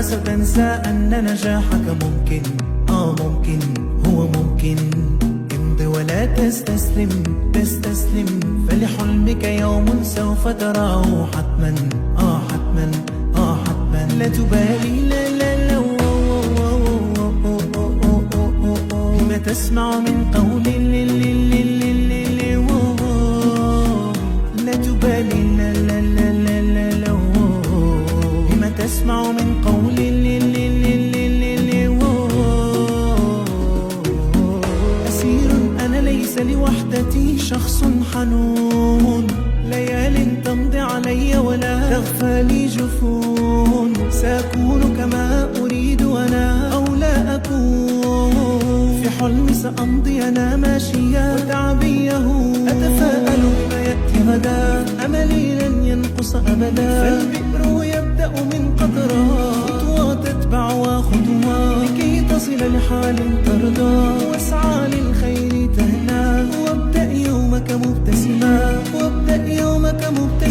ستنسى أن نجاحك ممكن، ممكن، هو ممكن. امض ولا تستسلم، فلحلمك يوم سوف تراه حتما، حتما، حتما. لا تبالي، لا لا لا، بما تسمع من قول، لا تبالي، لا لا لا لا لا، بما تسمع من قول. أسير أنا ليس لوحدتي، شخص حنون، ليال تمضي علي ولا تغفى لي جفون. سأكون كما أريد أنا أو لا أكون، في حلمي سأمضي أنا ماشيا وتعبيه. أتفاءل بما يأتي غدا، أملي لن ينقص أبدا. فالبئر يبدأ من قطرة، خطوة تتبع خطوة لكي تصل لحال ترضى. واسعى للخير تهنى، وابدأ يومك مبتسما، وابدأ يومك مبتسما.